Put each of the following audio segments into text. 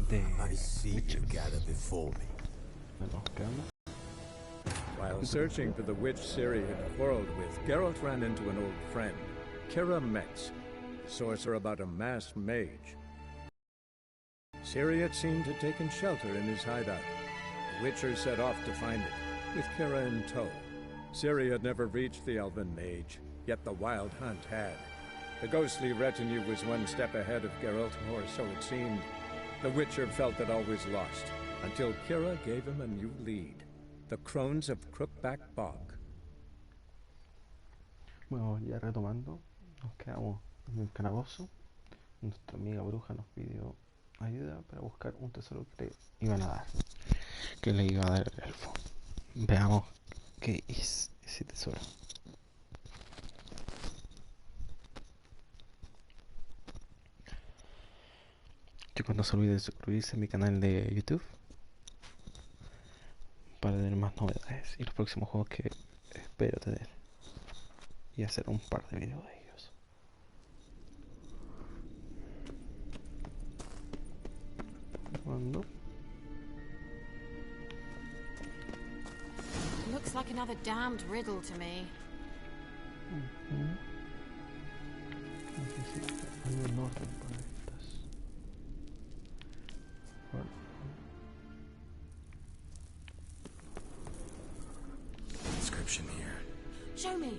de I see you gather before me. de los que hablan. While searching for the witch Ciri had quarreled with, Geralt ran into an old friend, Kira Metz, a sorcerer about a masked mage. Ciri had seemed to have taken shelter in his hideout. The Witcher set off to find it, with Kira in tow. Ciri had never reached the elven mage, yet the wild hunt had. The ghostly retinue was one step ahead of Geralt, or so it seemed. The Witcher felt that all was lost, until Kira gave him a new lead. The Crones of Crookback Bog. Bueno, ya retomando, nos quedamos en el calabozo. Nuestra amiga bruja nos pidió ayuda para buscar un tesoro que le iban a dar, que le iba a dar el elfo. Veamos qué es ese tesoro. Chicos, no se olviden de suscribirse a mi canal de YouTube para tener más novedades y los próximos juegos que espero tener, y hacer un par de videos de ellos. ¿Cuándo? Looks like another damned riddle to me. Necesito algo en orden para estas. Bueno. Inscription here. Show me.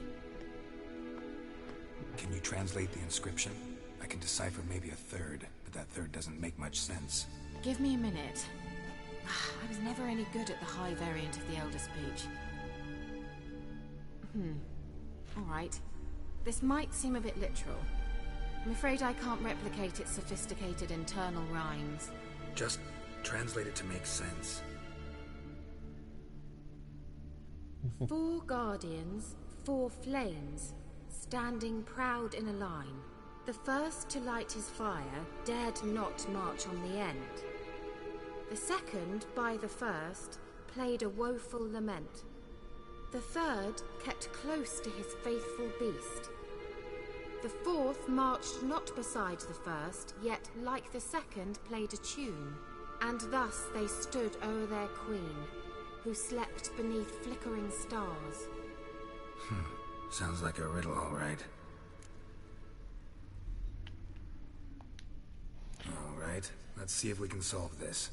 Can you translate the inscription? I can decipher maybe a third, but that third doesn't make much sense. Give me a minute. I was never any good at the high variant of the Elder Speech. Alright. This might seem a bit literal. I'm afraid I can't replicate its sophisticated internal rhymes. Just translate it to make sense. 4 guardians, 4 flames, standing proud in a line. The first to light his fire dared not march on the end. The second, by the first, played a woeful lament. The third kept close to his faithful beast. The fourth marched not beside the first, yet like the second played a tune. And thus they stood o'er their queen, who slept beneath flickering stars. Sounds like a riddle, all right. All right, let's see if we can solve this.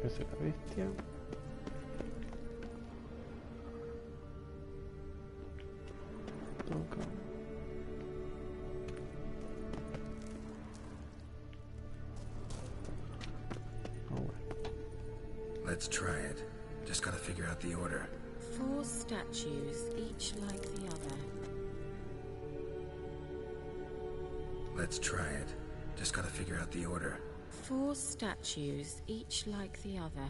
Esa es la bestia. Toca. Oh, well. Let's try it. Just gotta figure out the order. 4 statues, each like the other. Let's try it. Just gotta figure out the order. 4 statues, each like the other.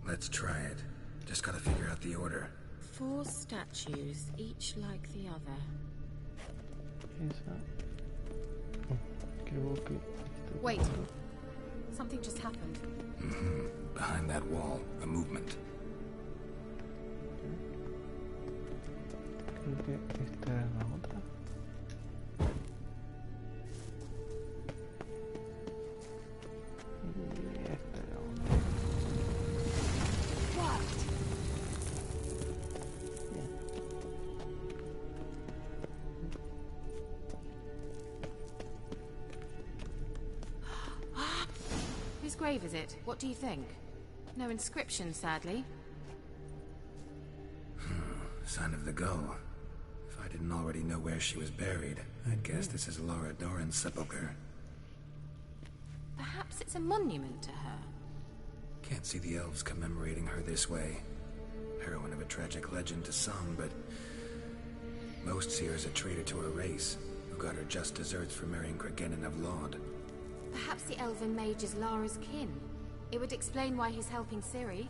Let's try it. Just gotta figure out the order. 4 statues, each like the other. Esa. Creo que Wait. Something just happened. Behind that wall, a movement. Creo que esta era la otra. Y esta era otra. What? Bien. Whose grave is it? What do you think? No inscription, sadly. Sign of the gull. If I didn't already know where she was buried, I'd guess this is Laura Doran's sepulcher. Perhaps it's a monument to her. Can't see the elves commemorating her this way. Heroine of a tragic legend to some, but most see her as a traitor to her race, who got her just deserts for marrying Cregennan of Laud. Perhaps the elven mage is Lara's kin. It would explain why he's helping Ciri.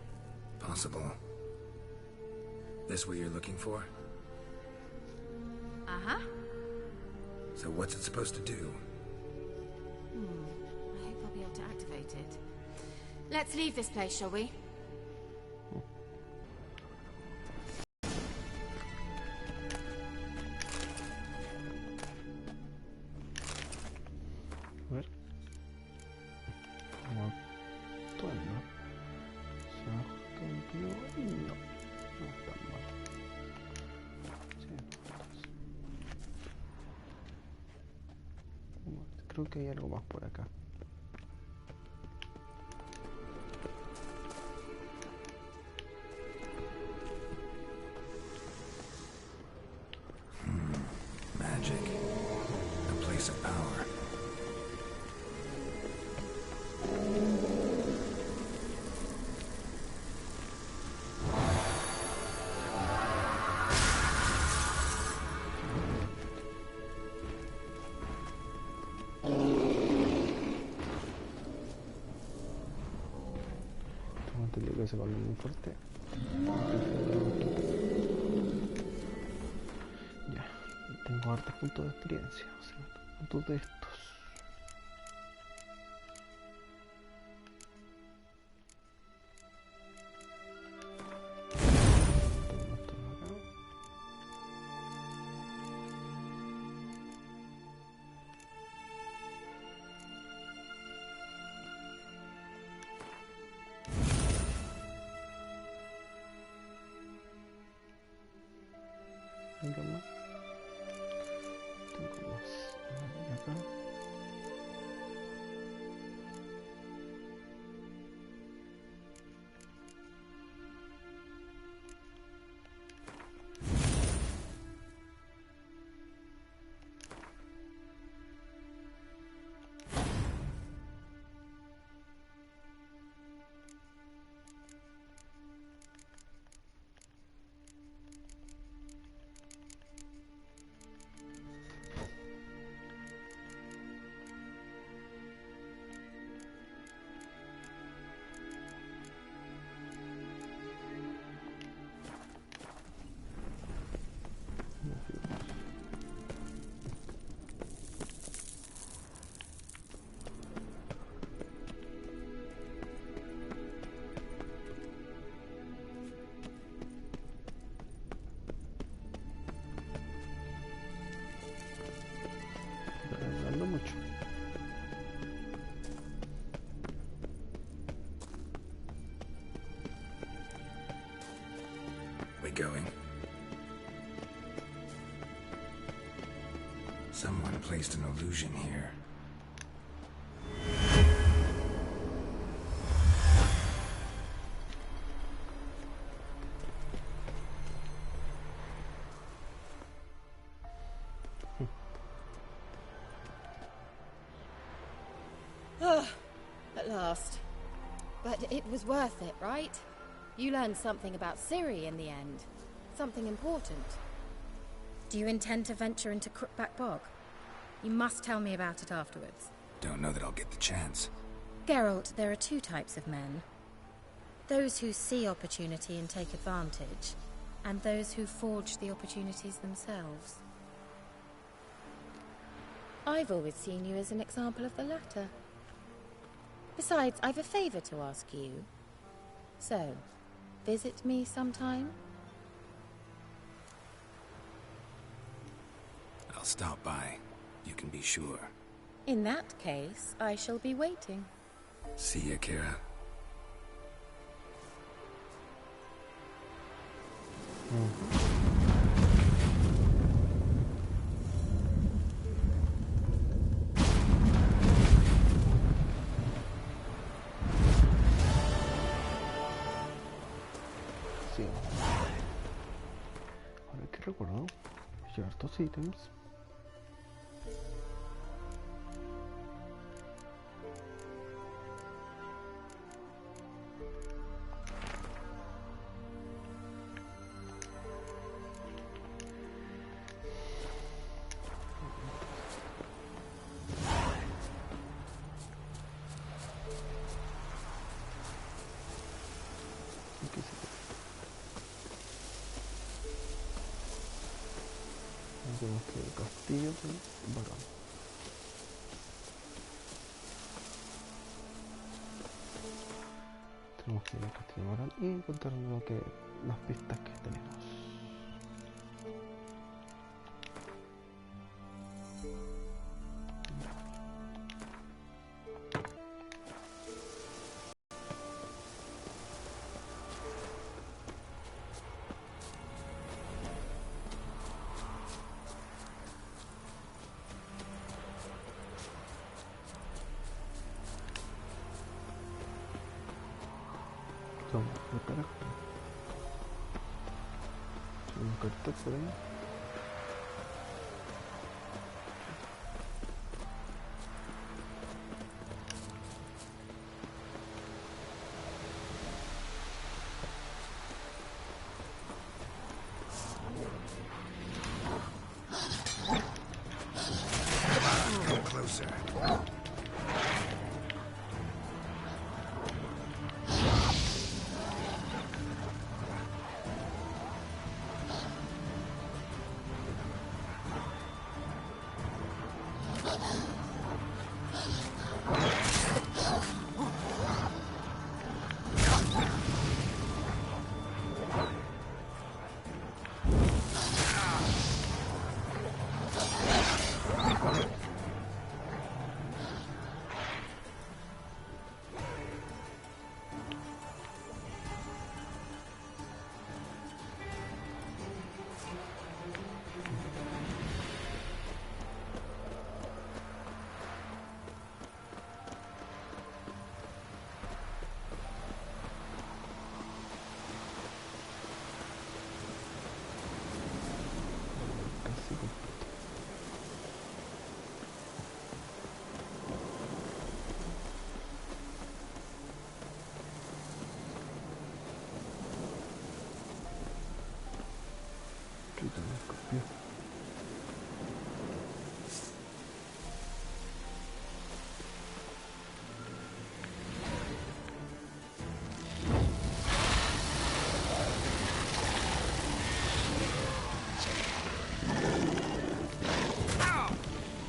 Possible. This what you're looking for? Uh-huh. So what's it supposed to do? I hope I'll be able to activate it. Let's leave this place, shall we? A ver. Como actuando. Se ajusta un poquito. No. No está mal. Sí, creo que hay algo más por acá. Magic. A place of power. Tengo entendido que ese golpe es muy fuerte. Ya, tengo hartos puntos de experiencia, o sea, puntos de estos. Tengo estos acá. Tengo más. Tengo más. Y acá. Hablando mucho. We going? Someone placed an illusion here. At last. But it was worth it, right? You learned something about Ciri in the end. Something important. Do you intend to venture into Crookback Bog? You must tell me about it afterwards. Don't know that I'll get the chance. Geralt, there are two types of men. Those who see opportunity and take advantage, and those who forge the opportunities themselves. I've always seen you as an example of the latter. Besides, I've a favor to ask you. So, visit me sometime? I'll stop by. You can be sure. In that case, I shall be waiting. See ya, Kira. Sí. Ahora que recuerdo, llevar estos ítems. Tenemos que ir al castillo del varón. Tenemos que ir al castillo del varón y encontrar las pistas que tenemos. Vamos al carajo. Hay un cartel por ahí. Come closer. Casi completo. Chuta, me escorpió.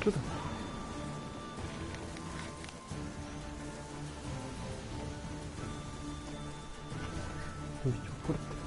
Chuta. Bicho fuerte.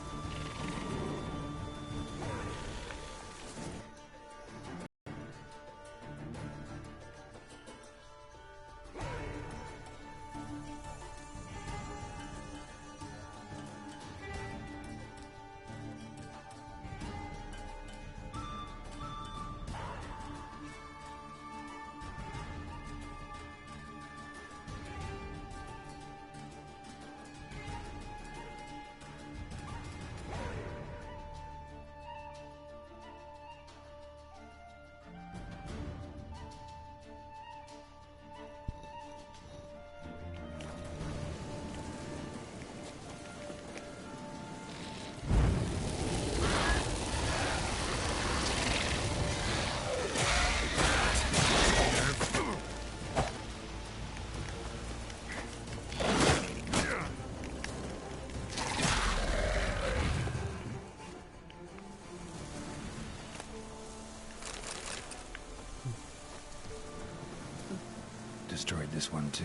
Destroyed this one too.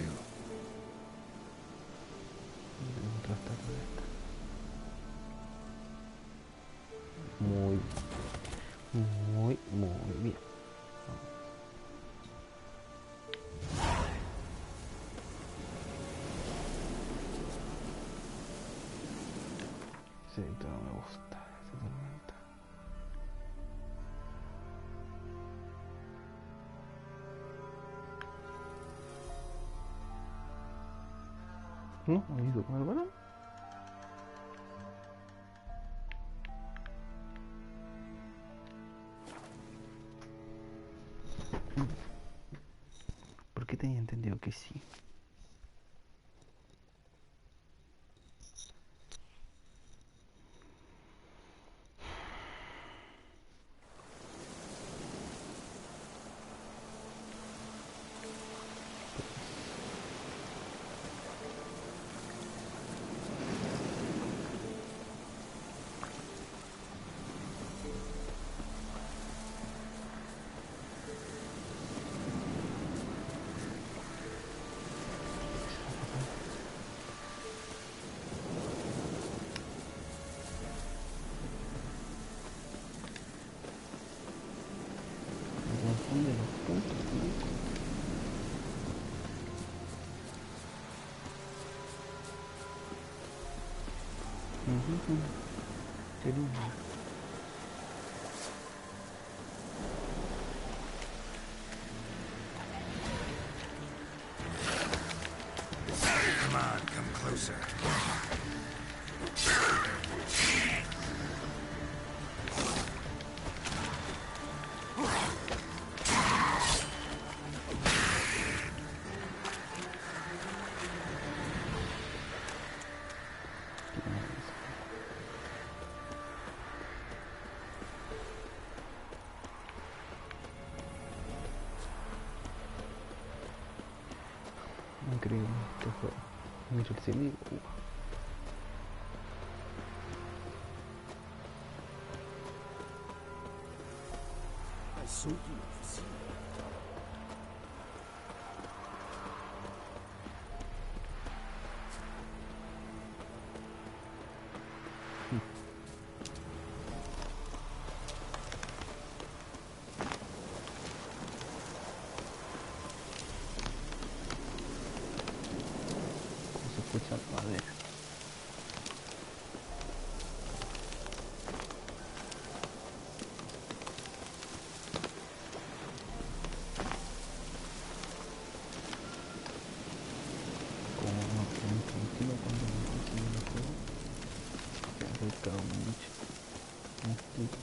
Tenemos que gastar de esta. Muy bien. Sí, todo me gusta esta tormenta. ¿No? ¿Ha ido con el balón? ¿Por qué tenía entendido que sí? los puntos, ¿no? Qué lindo. Come on, come closer. Increíble este juego. Mira el cielo. Se escucha madera. Como no tan tranquilo cuando me consiguen el juego, se ha acercado mucho. ¿Me explico?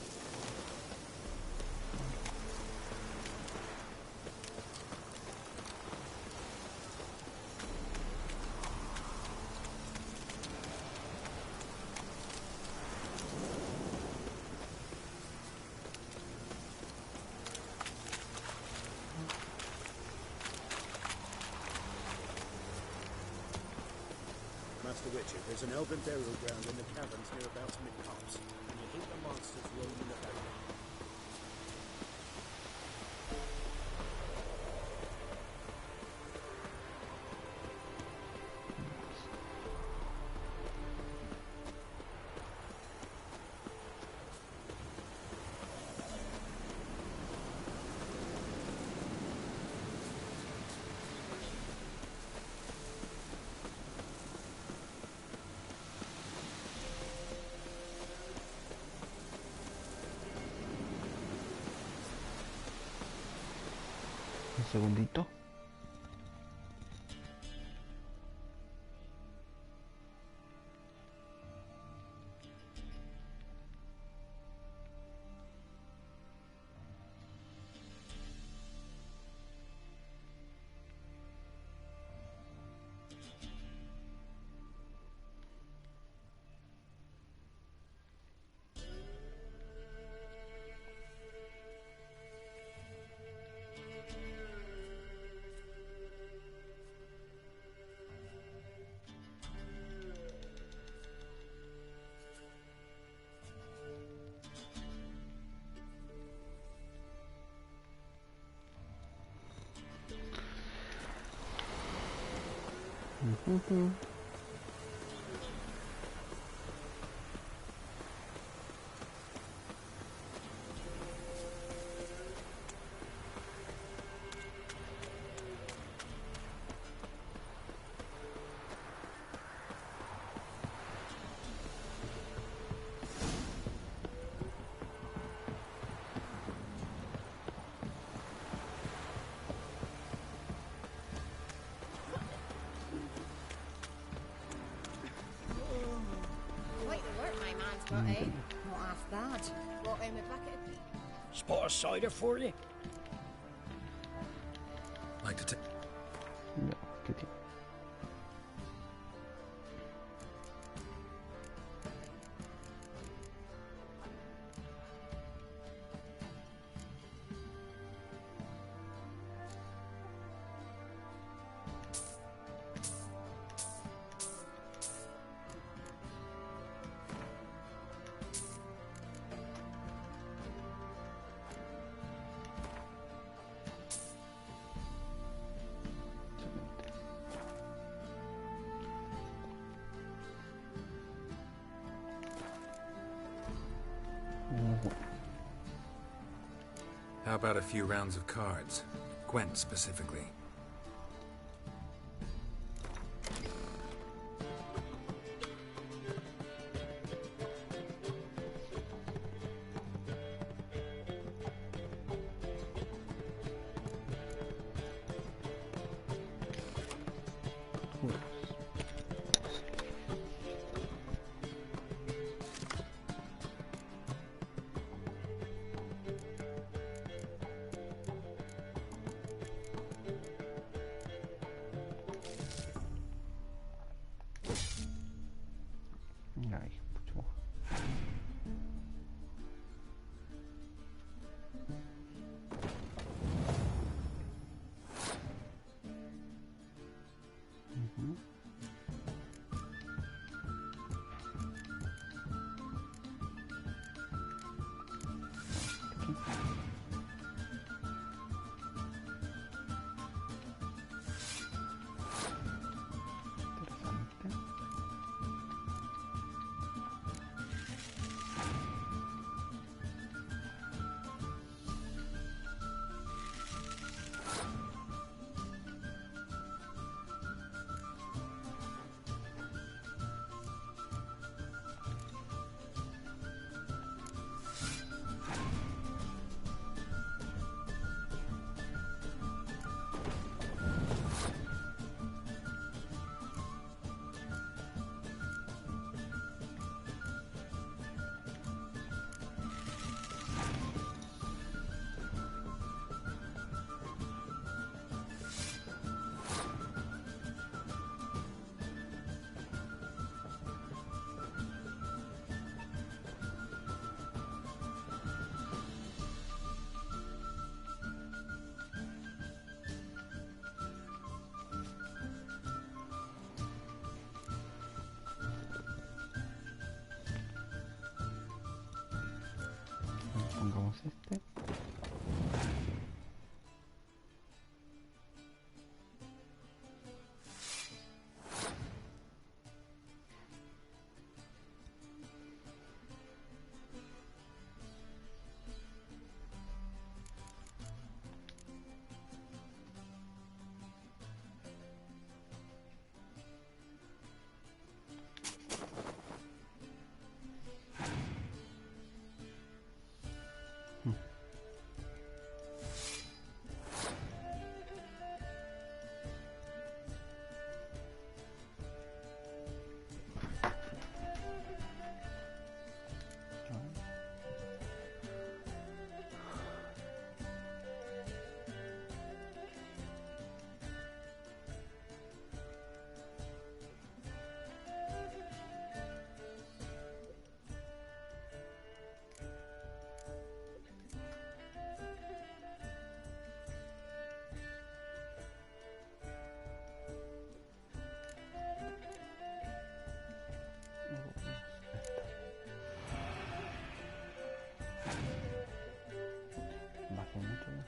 Master Witcher, there's an elven burial ground in the caverns nearabouts mid-copse, and you hate the monsters roaming about. Un segundito. Quite the work my man's got, eh? Not half bad. Brought him a bucket of... Spot a cider for you? Like to take. No, qué tío. How about a few rounds of cards? Gwent specifically. Ahí, mucho mejor. Ujú. Interesante. Pongamos este. Baje mucho más.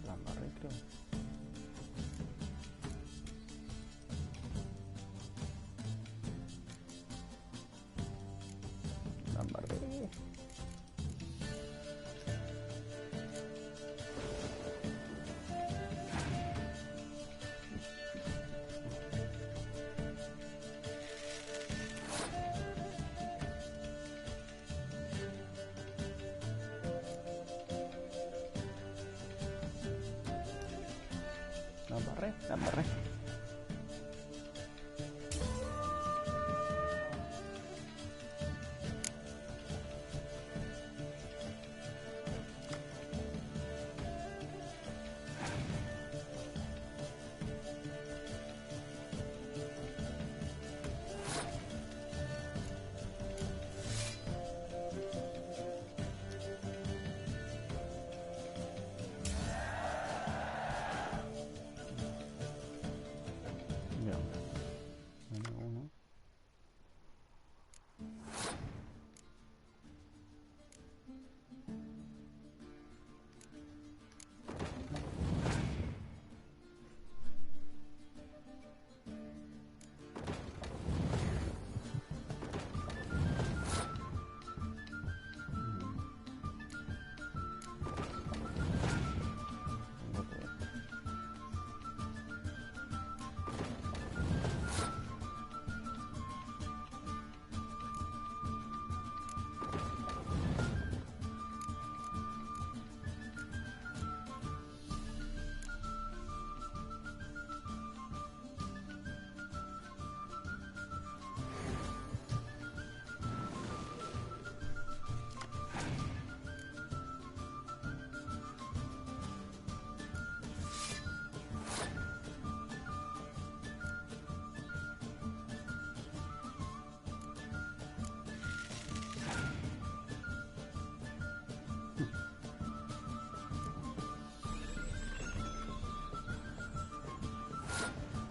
La embarré, creo. La embarré. La embarré, la embarré.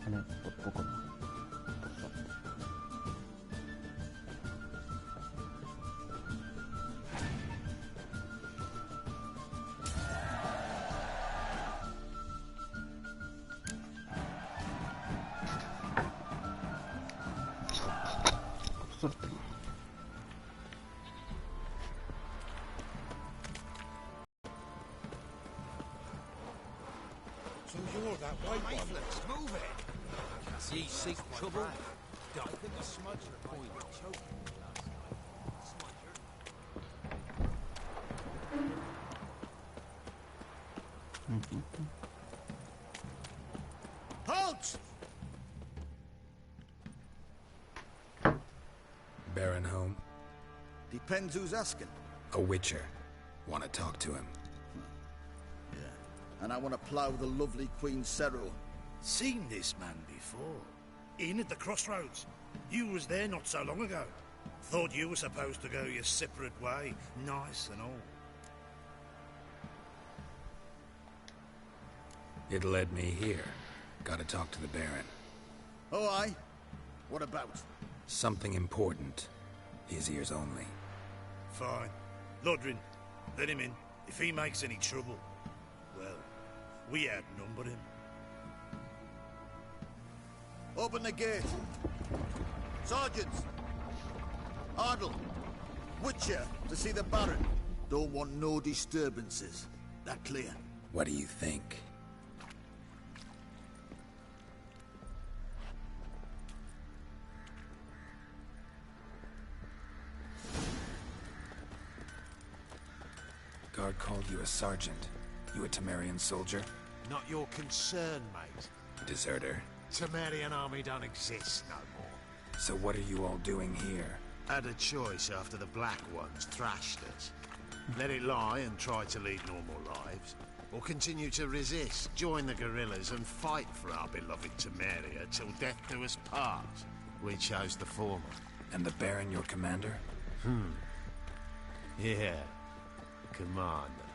Bueno, por poco no. Por suerte. Por suerte. So you're that white one. Move it! Ye seek trouble? I think a smudger might be choking last night. Smudger? Halt! Baron home? Depends who's asking. A witcher. Want to talk to him. Yeah. And I want to plough the lovely Queen Cero. Seen this man before. In at the crossroads. You was there not so long ago. Thought you were supposed to go your separate way. Nice and all. It led me here. Gotta talk to the Baron. Oh, aye? What about? Something important. His ears only. Fine. Lodrin, let him in. If he makes any trouble, well, we outnumber him. Open the gate. Sergeants! Ardle! Witcher, to see the Baron. Don't want no disturbances. That clear? What do you think? Guard called you a sergeant. You a Temerian soldier? Not your concern, mate. Deserter. Temerian army don't exist no more. So what are you all doing here? Had a choice after the Black Ones thrashed us. Let it lie and try to lead normal lives. Or continue to resist, join the guerrillas and fight for our beloved Temeria till death do us part. We chose the former. And the Baron your commander? Yeah. Commander.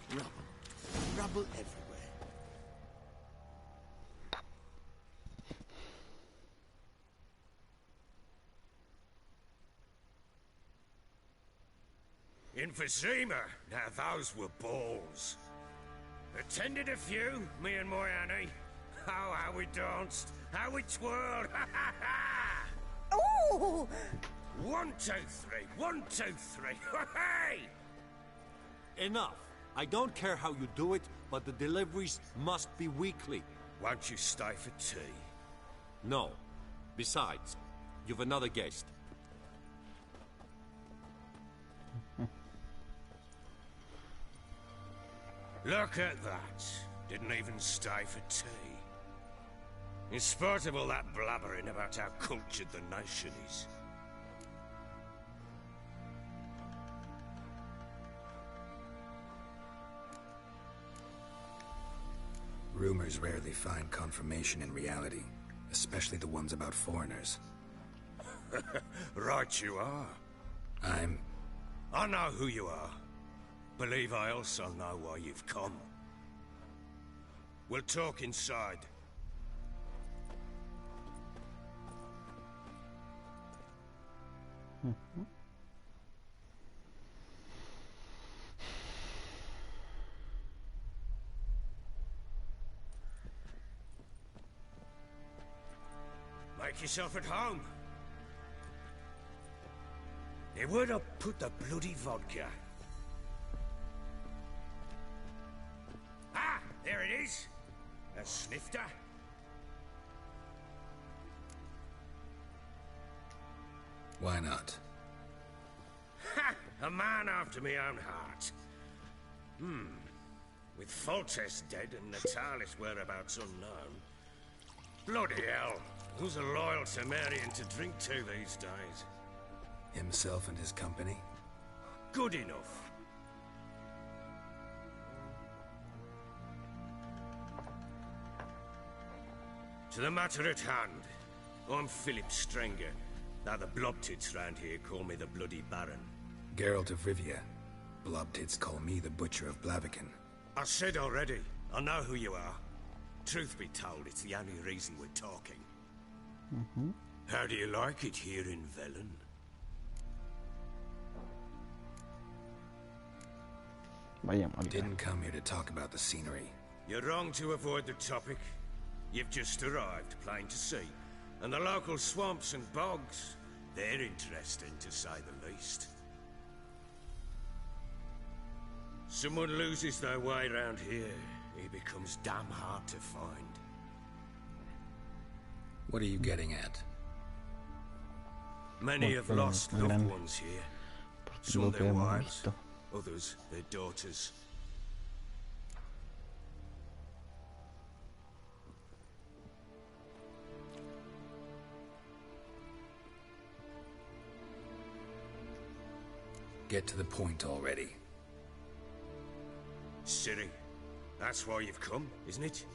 Rubble. Rubble everywhere. Emphysema. Now those were balls. Attended a few, me and my Annie. Oh, how we danced, how we twirled. Ooh! 1, 2, 3, 1, 2, 3. Hey! Enough. I don't care how you do it, but the deliveries must be weekly. Won't you stay for tea? No. Besides, you've another guest. Look at that. Didn't even stay for tea. In spite of all that blabbering about how cultured the nation is. Rumors rarely find confirmation in reality, especially the ones about foreigners. Right you are. I know who you are. Believe I also know why you've come. We'll talk inside. Make yourself at home. Hey, where'd I put the bloody vodka? Ah, there it is. A snifter. Why not? Ha! A man after my own heart. With Foltest dead and Natalis whereabouts unknown. Bloody hell. Who's a loyal Temerian to drink to these days? Himself and his company? Good enough. To the matter at hand. I'm Philip Strenger, Now the blobtits round here call me the Bloody Baron. Geralt of Rivia. Blobtits call me the Butcher of Blaviken. I said already, I know who you are. Truth be told, it's the only reason we're talking. How do you like it here in Velen? Didn't come here to talk about the scenery. You're wrong to avoid the topic. You've just arrived, plain to see. And the local swamps and bogs, they're interesting to say the least. Someone loses their way around here, he becomes damn hard to find. What are you getting at? Many have lost loved ones here. Some their wives, others their daughters. Get to the point already. Ciri, that's why you've come, isn't it?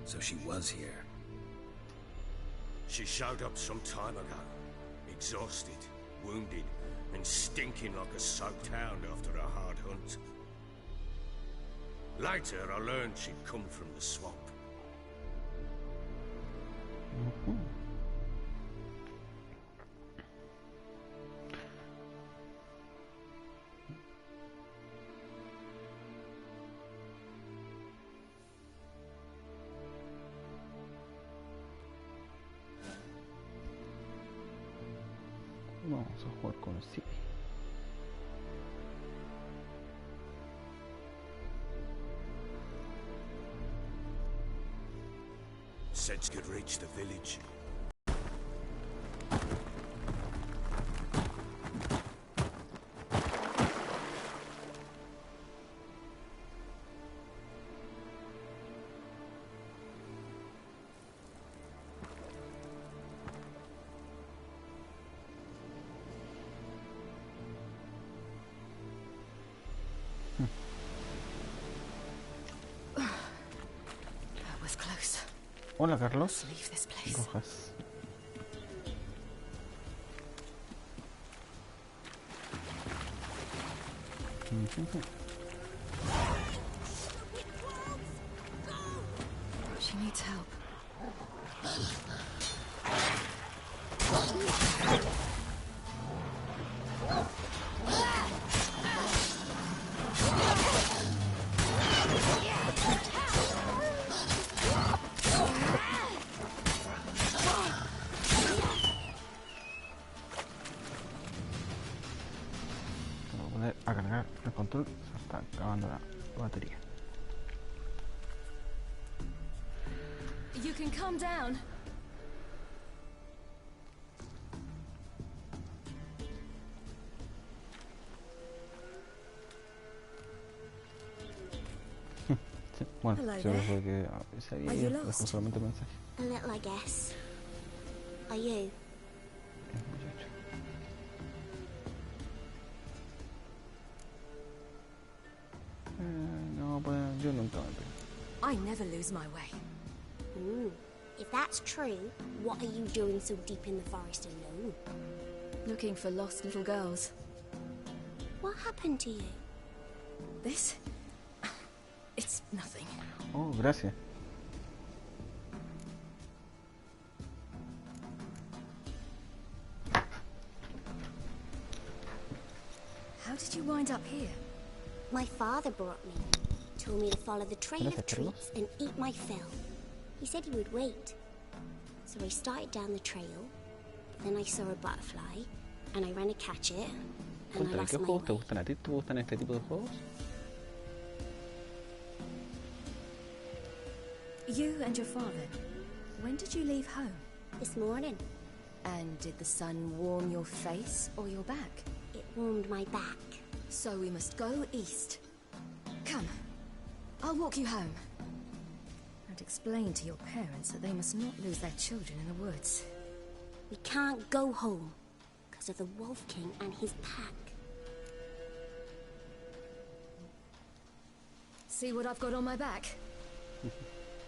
So she was here. She showed up some time ago, exhausted, wounded, and stinking like a soaked hound after a hard hunt. Later, I learned she'd come from the swamp. Vamos a jugar con Ciri. Said she could reach the village. Hola, Carlos. Rojas. She needs help. A cargar el control, se está acabando la batería. You can come down. Sí, bueno, solo fue que se había ido, dejó solamente el mensaje. A little, I guess. Are you? No, pues yo nunca me pierdo. I never lose my way. If that's true, what are you doing so deep in the forest alone? Looking for lost little girls. What happened to you? This? It's nothing. Oh, gracias. How did you wind up here? My father brought me. Told me to follow the trail of trees and eat my fill. He said he would wait. So I started down the trail. Then I saw a butterfly, and I ran to catch it, and I lost ¿Qué my juegos te way. gustan a ti? ¿Te gustan este tipo de juegos? You and your father, when did you leave home? This morning. And did the sun warm your face or your back? It warmed my back. So we must go east. Come, I'll walk you home. And explain to your parents that they must not lose their children in the woods. We can't go home because of the Wolf King and his pack. See what I've got on my back?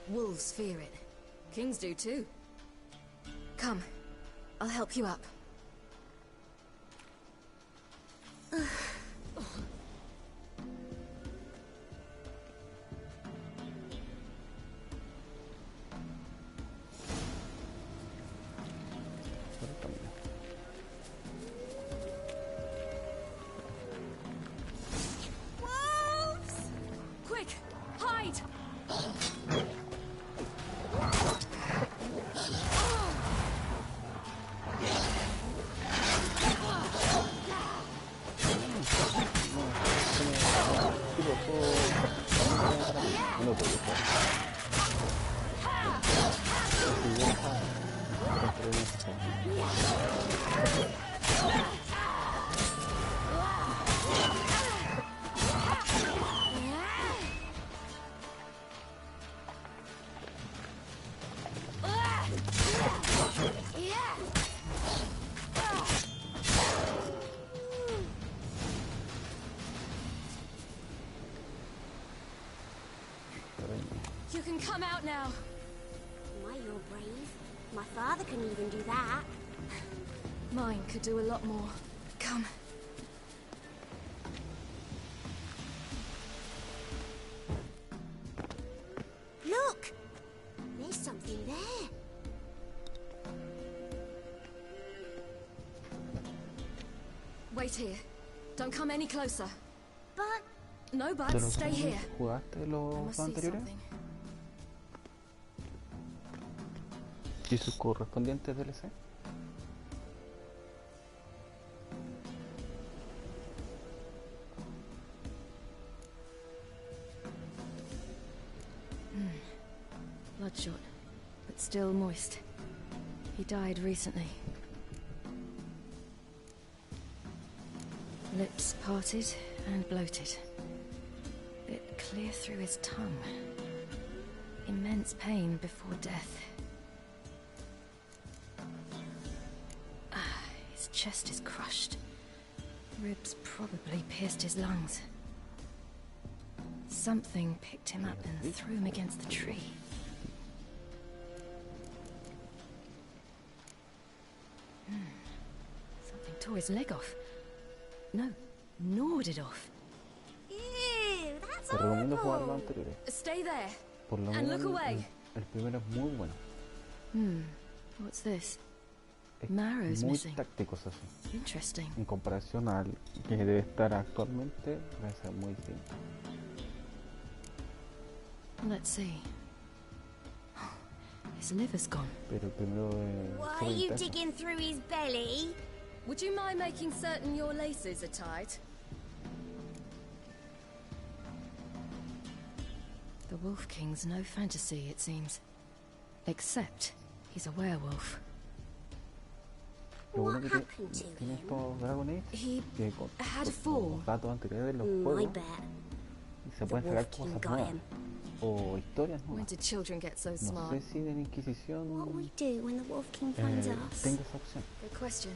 Wolves fear it. Kings do too. Come, I'll help you up. Wolves! Quick, hide! You can come out now. My, you're brave. My father couldn't even do that. Mine could do a lot more. Come. Look! There's something there. Wait here. Don't come any closer. But... No, ¿De buds. los Stay here. jugaste I los must see anteriores? something. ¿Y sus correspondientes DLC? Bloodshot, but still moist. He died recently. Lips parted and bloated. Bit clear through his tongue. Immense pain before death. His chest is crushed. Ribs probably pierced his lungs. Something picked him up and threw him against the tree. Something tore his leg off. No, gnawed it off. Ew, that's Te recomiendo jugar los horrible. anteriores. Stay there. Por lo And menos look away. el primero es muy bueno. What's this? Es Marrow's muy missing. tácticos así. Interesting. En comparación al que debe estar actualmente, va a ser muy distinto. Let's see. His liver's gone. Pero el primero es Why are súper you intenso. digging through his belly? Would you mind making certain your laces are tied? The Wolf King's no fantasy, it seems. Except he's a werewolf. Lo bueno What que happened to tiene him? estos Dragon Age He que had a con fall. los datos anteriores de los I juegos bet. se The pueden sacar Wolf King cosas got nuevas him. o historias When nuevas. did children get so No smart? sé si de la Inquisición What we do when the Wolf King finds us? tengo esa opción. Good question.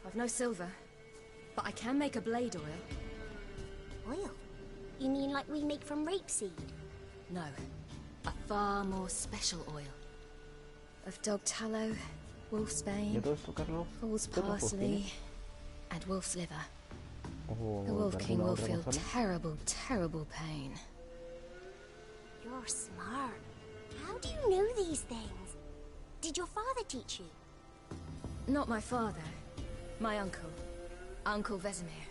I've no silver, but I can make a blade oil. Oil? You mean like we make from rapeseed? No, a far more special oil. Of dog tallow, wolf's ¿Y bane, todo esto, Carlos? fool's ¿Qué otros juegos parsley, tienes? and wolf's liver. ¿O The Wolf de King alguna will otra feel consola? terrible, terrible pain. You're smart. How do you know these things? Did your father teach you? Not my father, my uncle, Uncle Vesemir.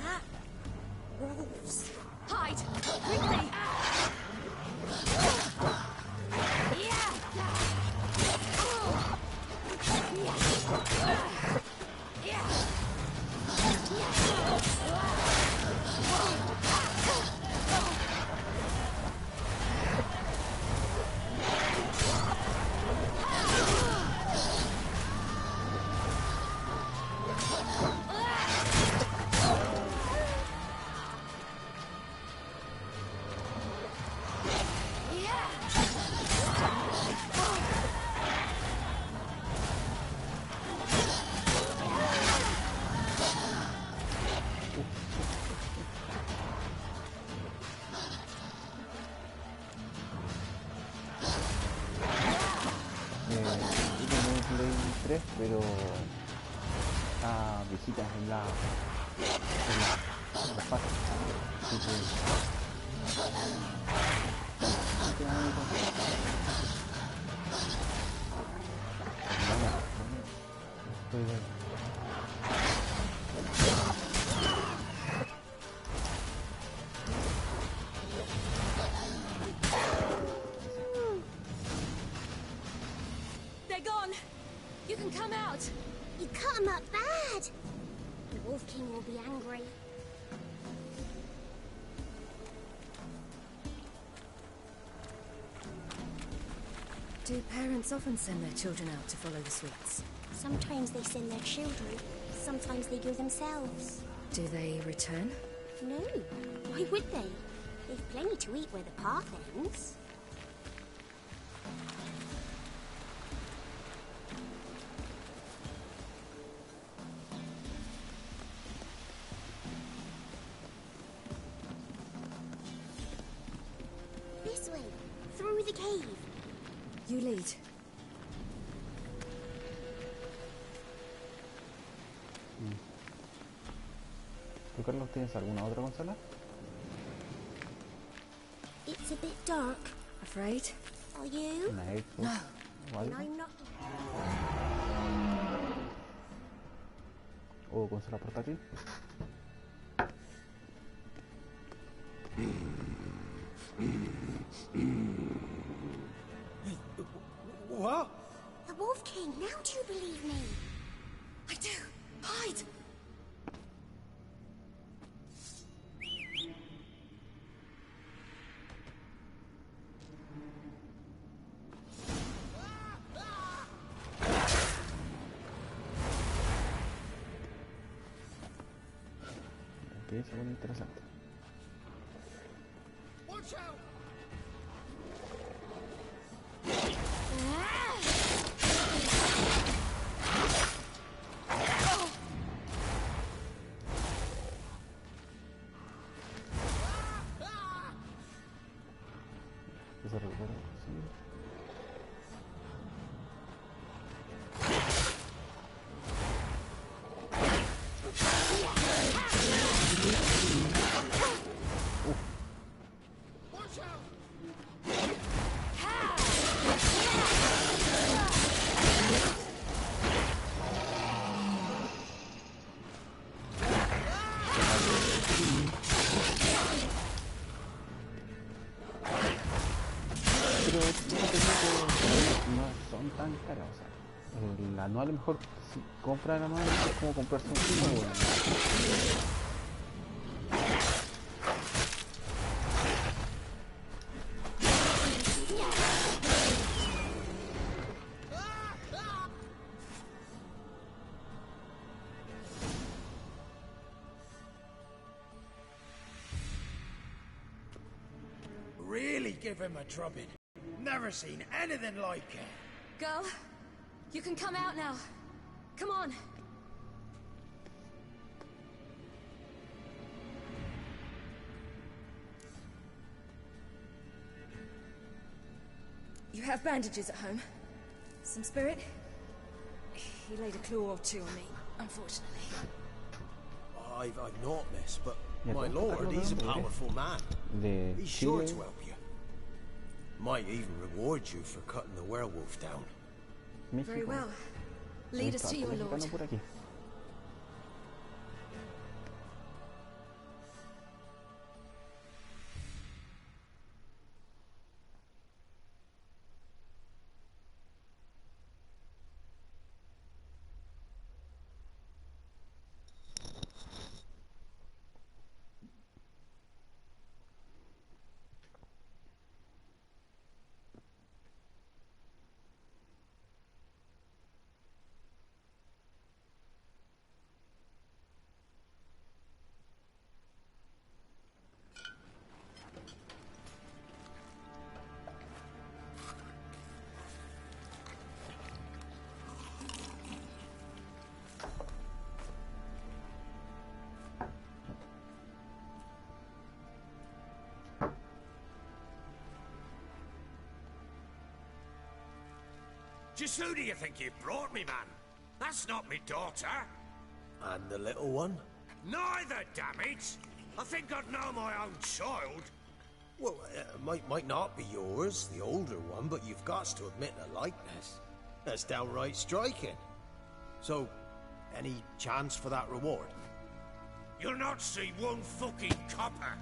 That? Wolves. Hide! Quickly! Yeah! 3, pero está visitas en la parte. Así que estoy de... They're gone. You can come out. You cut him up bad. The Wolf King will be angry. Do parents often send their children out to follow the sweets? Sometimes they send their children. Sometimes they go themselves. Do they return? No. Why would they? They've plenty to eat where the path ends. This way. Through the cave. You lead. ¿Tú, Carlos, tienes alguna otra consola? It's a bit dark. Afraid? Are you? ¿Una Xbox? No. ¿O algo? I'm not. ¿O consola portátil? What? The Wolf King, now do you believe me? I do. Hide. Que se pone interesante. Watch out! Que se recupera, sí. Watch out! Pero fíjate que no son tan caras, o sea, el anual mejor, si compra el anual es como comprarse un kilo, bueno. Really give him a drubbing. Never seen anything like it. Girl, you can come out now. Come on. You have bandages at home? Some spirit? He laid a claw or two on me, unfortunately. I've not, miss, but Yeah, my don't lord, forget he's a about it. powerful man. He's sure Chile, to help you. Might even reward you for cutting the werewolf down. México. Very well. Lead us to your lord. Mexicano por aquí. Just who do you think you've brought me, man? That's not me daughter. And the little one? Neither, damn it! I think I'd know my own child. Well, might not be yours, the older one, but you've got to admit the likeness. That's downright striking. So, any chance for that reward? You'll not see one fucking copper.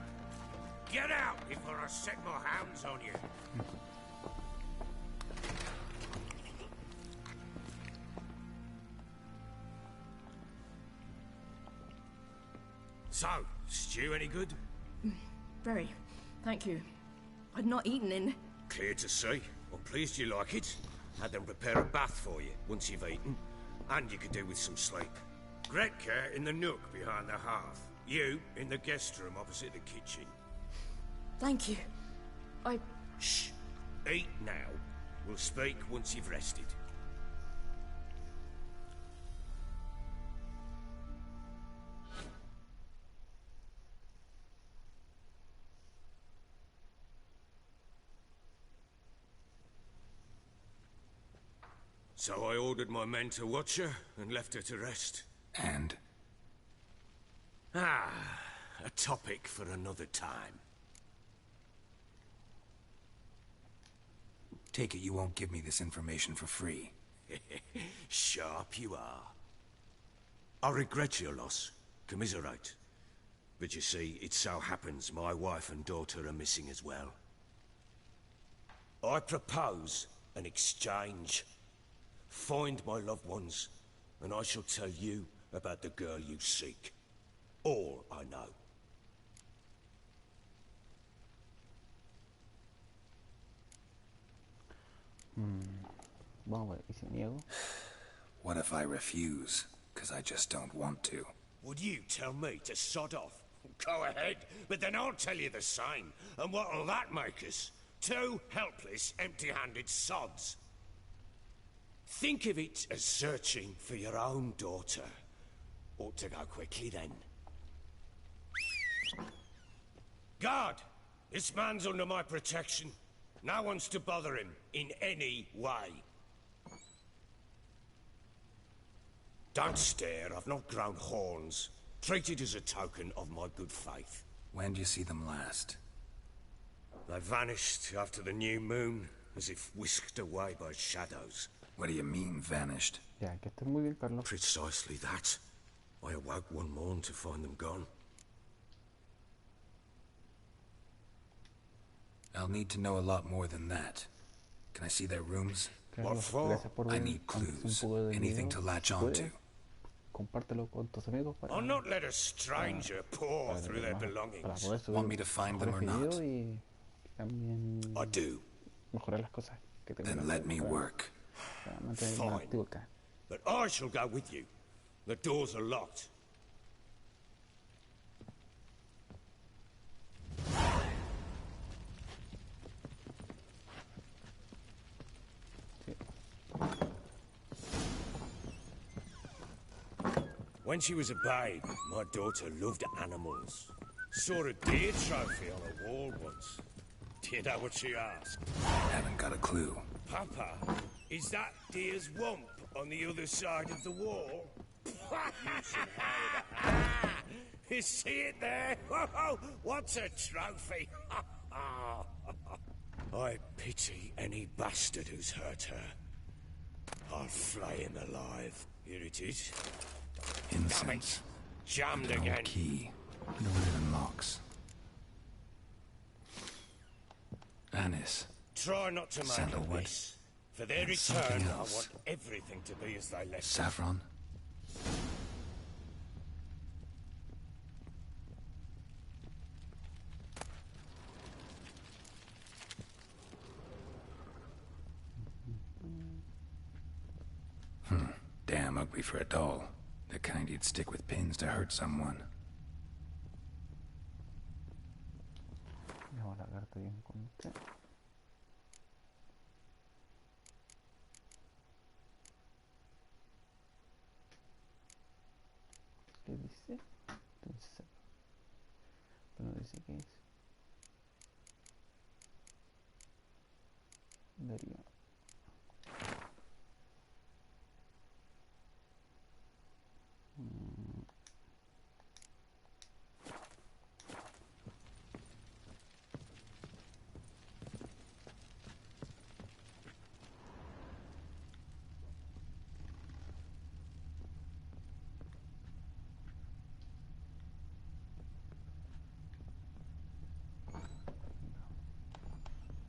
Get out before I set my hounds on you. So, stew any good? Very. Thank you. I'd not eaten in... Clear to see. I'm pleased you like it. Had them prepare a bath for you once you've eaten. And you could do with some sleep. Gretka in the nook behind the hearth. You in the guest room opposite the kitchen. Thank you. Shh. Eat now. We'll speak once you've rested. So I ordered my men to watch her and left her to rest. And? A topic for another time. Take it you won't give me this information for free. Sharp you are. I regret your loss. Commiserate. But you see, it so happens my wife and daughter are missing as well. I propose an exchange. Find my loved ones, and I shall tell you about the girl you seek. All I know. Vamos a ver, ¿y si niego? What if I refuse? Because I just don't want to. Would you tell me to sod off? Go ahead, but then I'll tell you the same. And what'll that make us? Two helpless, empty-handed sods. Think of it as searching for your own daughter. Ought to go quickly, then. Guard! This man's under my protection. No one's to bother him in any way. Don't stare, I've not grown horns. Treat it as a token of my good faith. When do you see them last? They vanished after the new moon, as if whisked away by shadows. What do you mean, vanished? Ya, que estés muy bien, Carlos. Precisely that. I awoke one morn to find them gone. I'll need to know a lot more than that. Can I see their rooms? Carlos, gracias por ver. I need clues. Anything to latch onto. Compártelo con tus amigos para... I'll not let a stranger pour through their belongings. Want me to find them or not? Y también I do. mejorar las cosas que tengo. Then let me work. Fine. But I shall go with you. The doors are locked. When she was a babe, my daughter loved animals. Saw a deer trophy on a wall once. Do you know what she asked? Haven't got a clue. Papa, is that deer's wump on the other side of the wall? You see it there? Whoa, what's a trophy? I pity any bastard who's hurt her. I'll flay him alive. Here it is. Incense. Jammed An again. old key. No one even locks. Anise. Try not to make a Sandalwood. mess. For their And return, something I else. want everything to be as they left. Saffron. Damn ugly for a doll. The kind you'd stick with pins to hurt someone. Dejamos la carta que encontré. ¿Qué dice? Entonces, pero no dice qué es. Daría.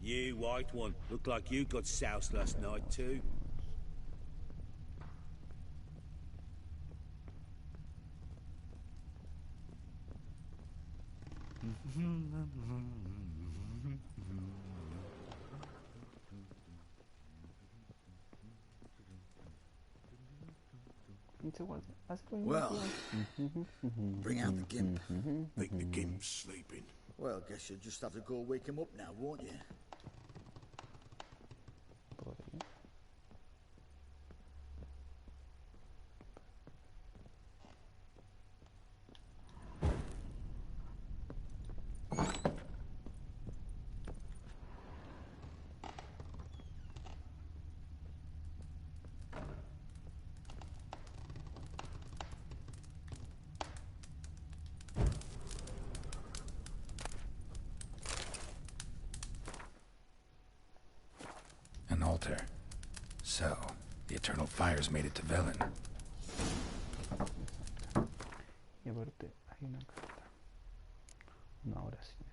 You white one. Looked like you got soused last night too. Well, bring out the gimp. Think the gimp's sleeping. Well, guess you'll just have to go wake him up now, won't you? An altar. So, the eternal fires made it to Velen. Y aparte hay una carta. Una oración.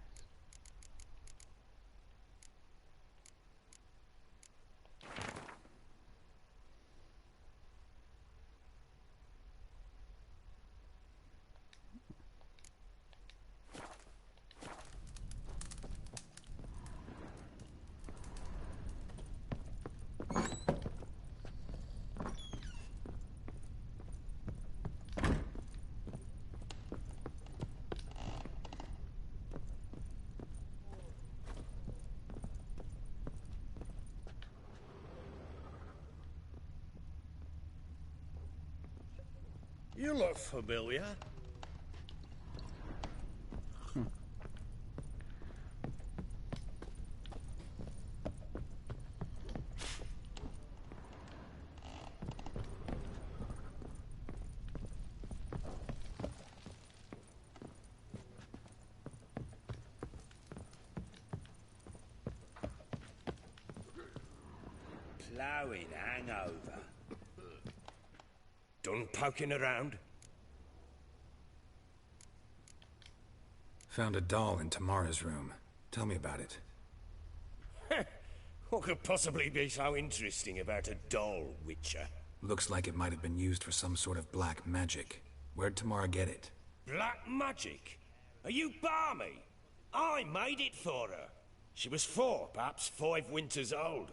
You look familiar. Ploughing hangover. Done poking around? Found a doll in Tamara's room. Tell me about it. What could possibly be so interesting about a doll, Witcher? Looks like it might have been used for some sort of black magic. Where'd Tamara get it? Black magic? Are you balmy? I made it for her. She was 4, perhaps 5 winters old.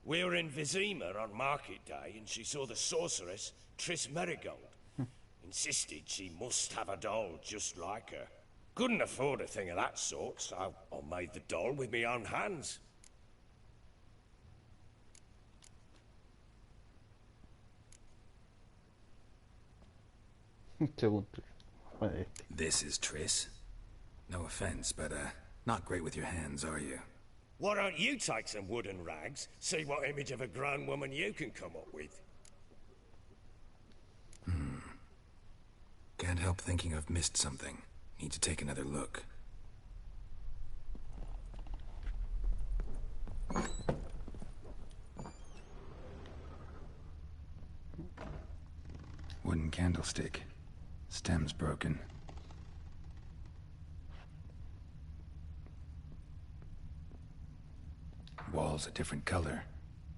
We were in Vizima on market day, and she saw the sorceress, Triss Merigold. Insisted she must have a doll just like her. Couldn't afford a thing of that sort, so I made the doll with my own hands. This is Triss. No offense, but not great with your hands, are you? Why don't you take some wooden rags, see what image of a grown woman you can come up with? Can't help thinking I've missed something. Need to take another look. Wooden candlestick. Stem's broken. Wall's a different color.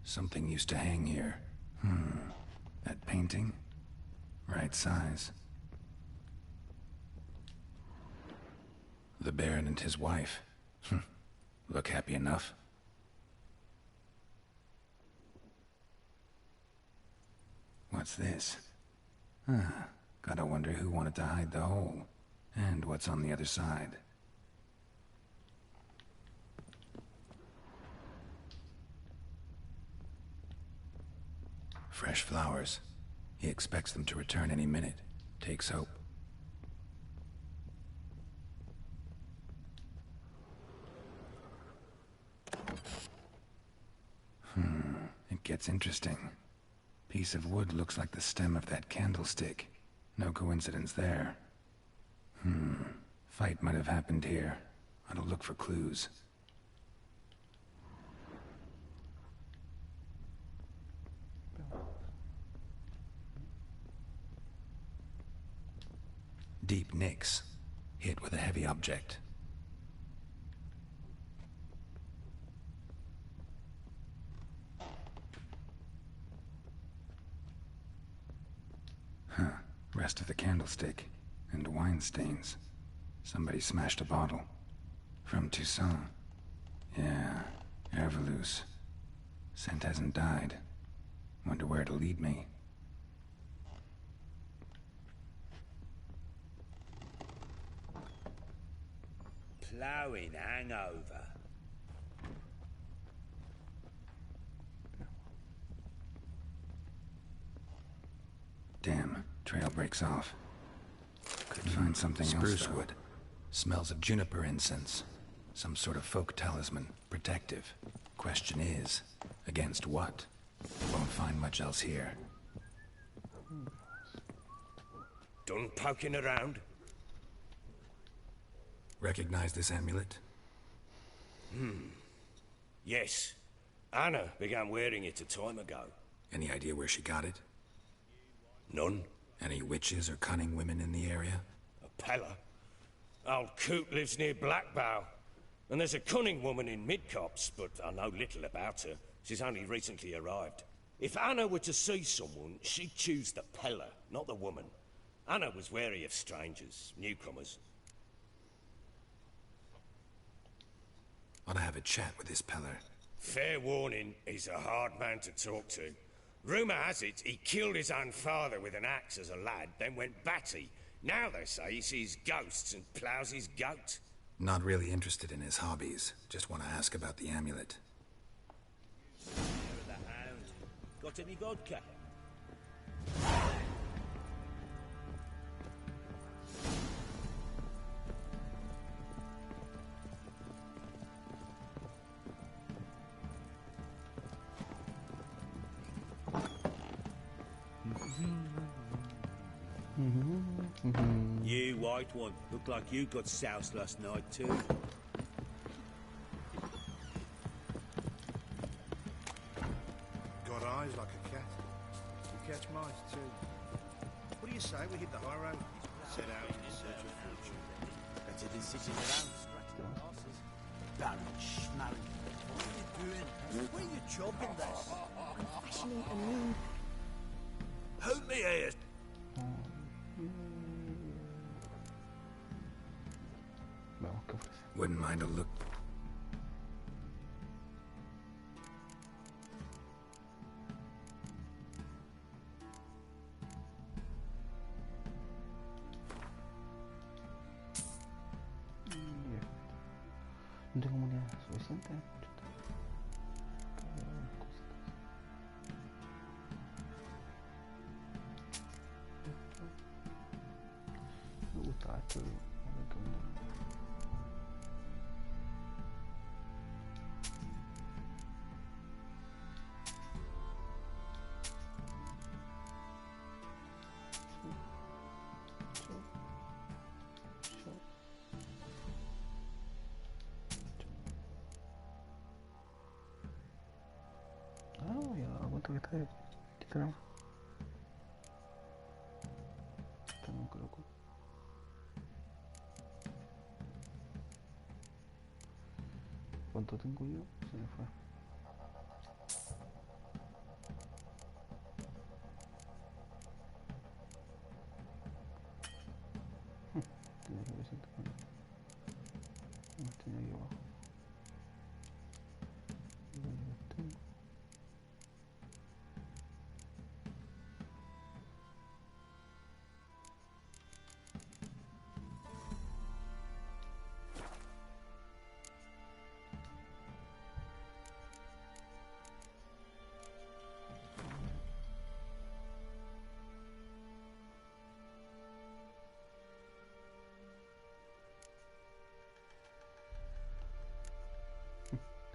Something used to hang here. That painting? Right size. The Baron and his wife. Look happy enough. What's this? Gotta wonder who wanted to hide the hole. And what's on the other side. Fresh flowers. He expects them to return any minute. Takes hope. It gets interesting. Piece of wood looks like the stem of that candlestick. No coincidence there. Fight might have happened here. I'll look for clues. Deep nicks. Hit with a heavy object. Rest of the candlestick, and wine stains. Somebody smashed a bottle. From Toussaint. Yeah, Herveloos. Scent hasn't died. Wonder where it'll lead me. Ploughing hangover. Damn, trail breaks off. Could find something else. Spruce wood. Smells of juniper incense. Some sort of folk talisman. Protective. Question is, against what? Won't find much else here. Done poking around? Recognize this amulet? Yes. Anna began wearing it a time ago. Any idea where she got it? None. Any witches or cunning women in the area? A Pella. Old Coot lives near Blackbow. And there's a cunning woman in Midcopse, but I know little about her. She's only recently arrived. If Anna were to see someone, she'd choose the Pella, not the woman. Anna was wary of strangers, newcomers. Ought to have a chat with this Peller. Fair warning, he's a hard man to talk to. Rumour has it he killed his own father with an axe as a lad, then went batty. Now they say he sees ghosts and ploughs his goat. Not really interested in his hobbies. Just want to ask about the amulet. The hound. Got any vodka? You white one, look like you got soused last night too. Got eyes like a cat. You catch mice too. What do you say we hit the high road? Set out in search of fortune. Better than sitting around scratching their asses. Baron Schmarren. What are you doing? Where are you chopping this? I'm fashioning a new... Hold me ears. Vamos, ¿qué ofrece? Wouldn't mind a look. No tengo moneda suficiente. Me gusta esto. Que está ahí. ¿Qué tenemos? Esto no coloco. ¿Cuánto tengo yo? Se me fue. Tenía que ver si no tenía aquí abajo.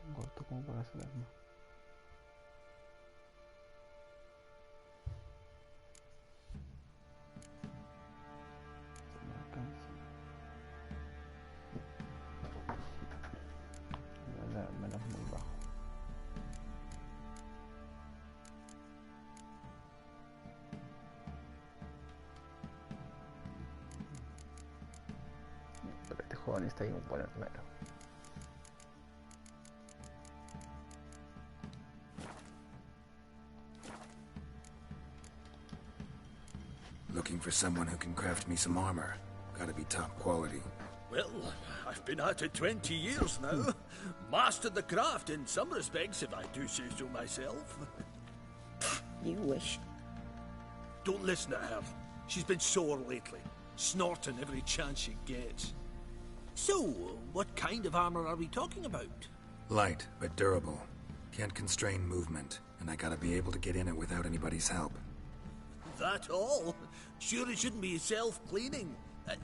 Tengo esto como para hacer arma. Se me alcanza. Menos muy bajo. Pero este joven está ahí un buen armero. looking for someone who can craft me some armor. Gotta be top quality. Well, I've been at it 20 years now. Mastered the craft in some respects, if I do say so myself. You wish. Don't listen to her. She's been sore lately, snorting every chance she gets. So, what kind of armor are we talking about? Light, but durable. Can't constrain movement, and I gotta be able to get in it without anybody's help. That all? Sure it shouldn't be self-cleaning.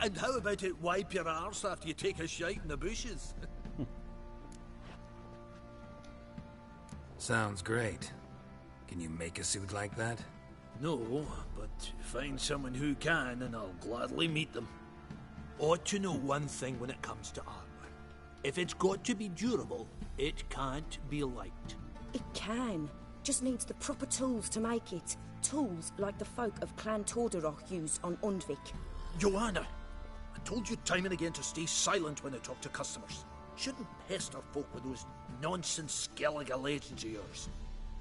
And how about it wipe your arse after you take a shite in the bushes? Sounds great. Can you make a suit like that? No, but find someone who can and I'll gladly meet them. Ought to know one thing when it comes to armor. If it's got to be durable, it can't be light. It can. Just needs the proper tools to make it. Tools like the folk of Clan Tordarroch used on Undvik. Joanna, I told you time and again to stay silent when I talk to customers. Shouldn't pester folk with those nonsense Skellige legends of yours.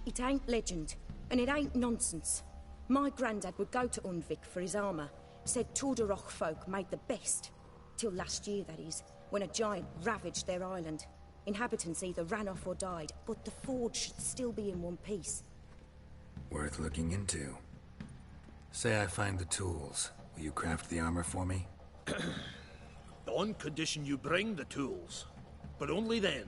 It ain't legend, and it ain't nonsense. My granddad would go to Undvik for his armour. Said Tordarroch folk made the best. Till last year, that is, when a giant ravaged their island. Inhabitants either ran off or died, but the forge should still be in one piece. Worth looking into. Say I find the tools. Will you craft the armor for me? On condition you bring the tools. But only then.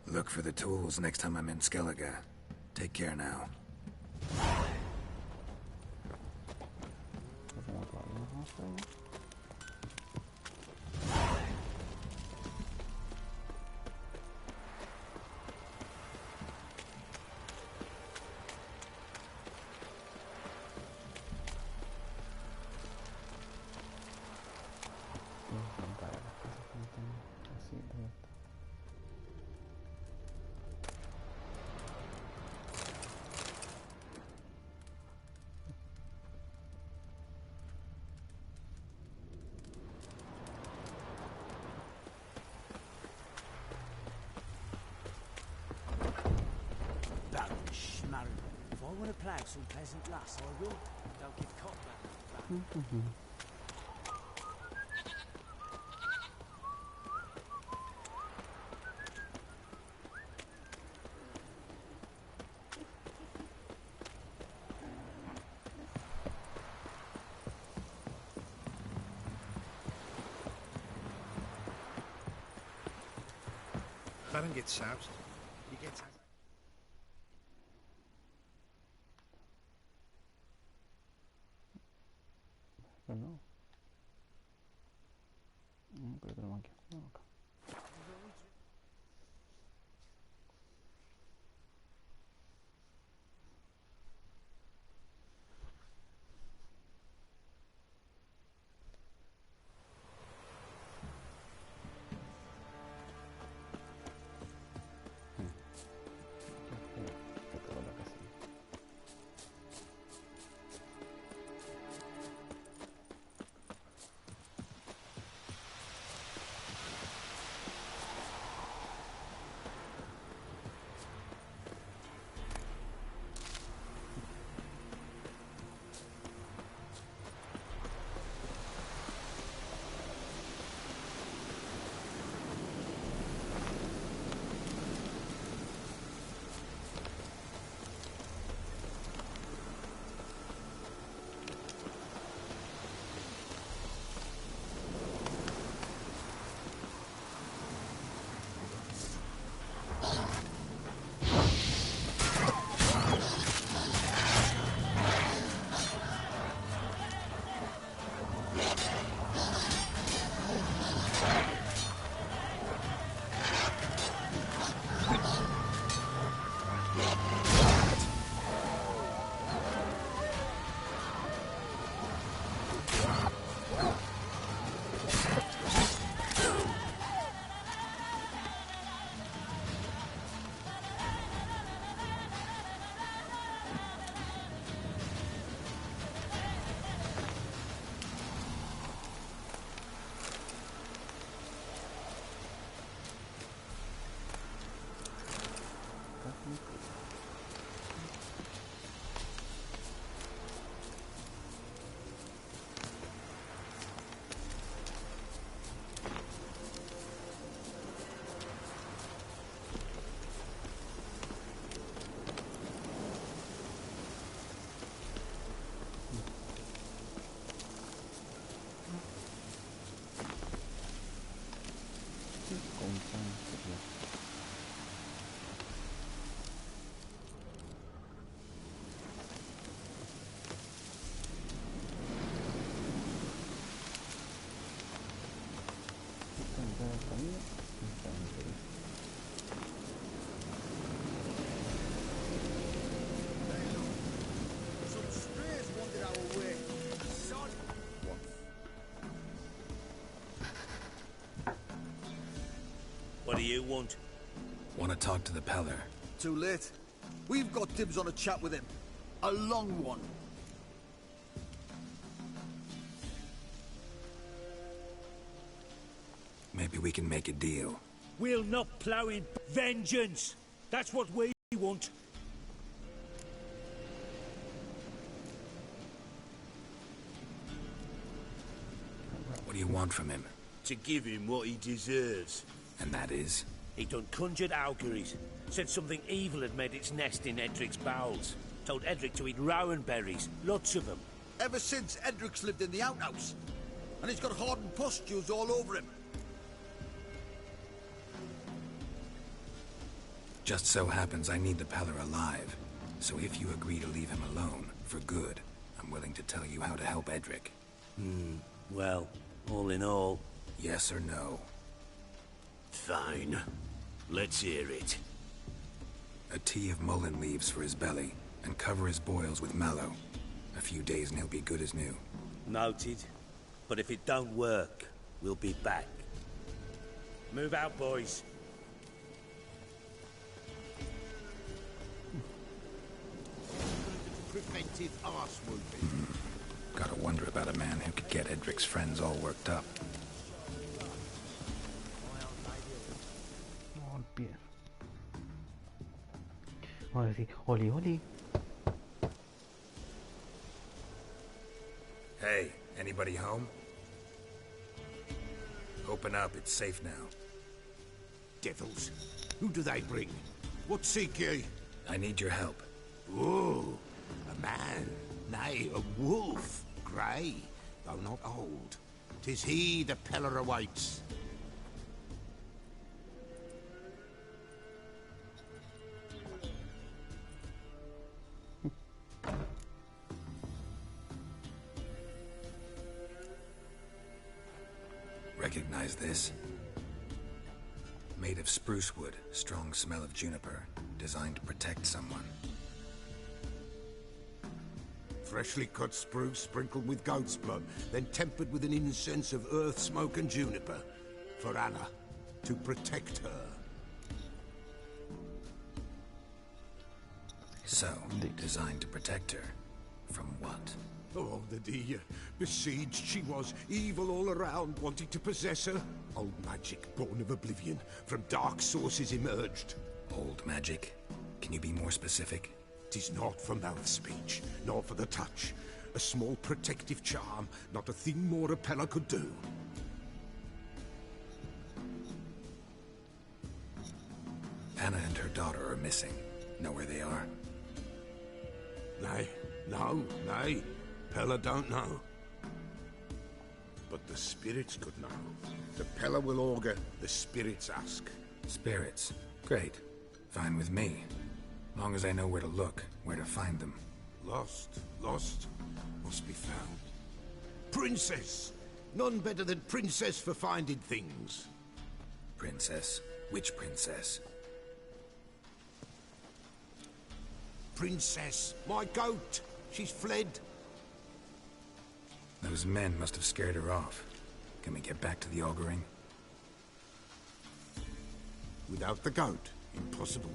Look for the tools next time I'm in Skellige. Take care now. If I want to play some peasant lass, I will. Don't get caught back. Baron gets soused. He gets... No. Pero tenemos aquí. No, acá. comentario. What do you want? Want to talk to the Peller. Too late. We've got dibs on a chat with him. A long one. Maybe we can make a deal. We'll not plough in vengeance. That's what we want. What do you want from him? To give him what he deserves. And that is? He done conjured auguries. Said something evil had made its nest in Edric's bowels. Told Edric to eat rowan berries. Lots of them. Ever since Edric's lived in the outhouse. And he's got hardened pustules all over him. Just so happens I need the Peller alive. So if you agree to leave him alone, for good, I'm willing to tell you how to help Edric. Well, all in all... Yes or no? Fine. Let's hear it. A tea of mullein leaves for his belly, and cover his boils with mallow. A few days and he'll be good as new. Noted. But if it don't work, we'll be back. Move out, boys. Preventive arse wounding. Gotta wonder about a man who could get Edric's friends all worked up. Bien. Ahora sí, Oli Oli. Hey, anybody home? Open up, it's safe now. Devils. Who do they bring? What seek ye? I need your help. Oh, a man. Nay, a wolf. Grey, though not old. 'Tis he the Peller awaits. Recognize this? Made of spruce wood, strong smell of juniper, designed to protect someone. Freshly cut spruce sprinkled with goat's blood, then tempered with an incense of earth, smoke and juniper. For Anna, to protect her. So, designed to protect her. From what? Oh, the dear. Besieged she was, evil all around, wanting to possess her. Old magic, born of oblivion, from dark sources emerged. Old magic? Can you be more specific? 'Tis not for mouth speech, nor for the touch. A small protective charm, not a thing more a Peller could do. Anna and her daughter are missing. Know where they are? Nay, nay. Peller don't know. But the spirits could know. The Peller will augur, the spirits ask. Spirits? Great. Fine with me. Long as I know where to look, where to find them. Lost, must be found. Princess! None better than Princess for finding things. Princess? Which princess? Princess, my goat! She's fled. Those men must have scared her off. Can we get back to the auguring? Without the goat, impossible.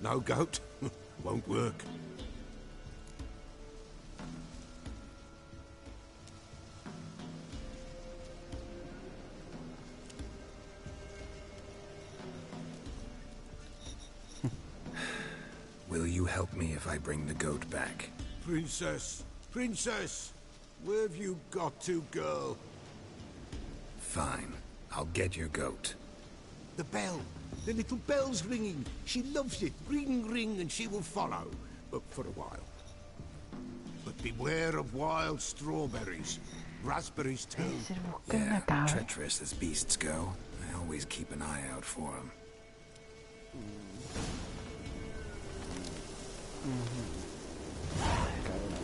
No goat, won't work. Will you help me if I bring the goat back? Princess! Princess! Where have you got to, girl? Fine. I'll get your goat. The bell! The little bell's ringing. She loves it. Ring, ring, and she will follow. But for a while. But beware of wild strawberries. Raspberries too. Yeah, treacherous as beasts go. I always keep an eye out for him. Cae una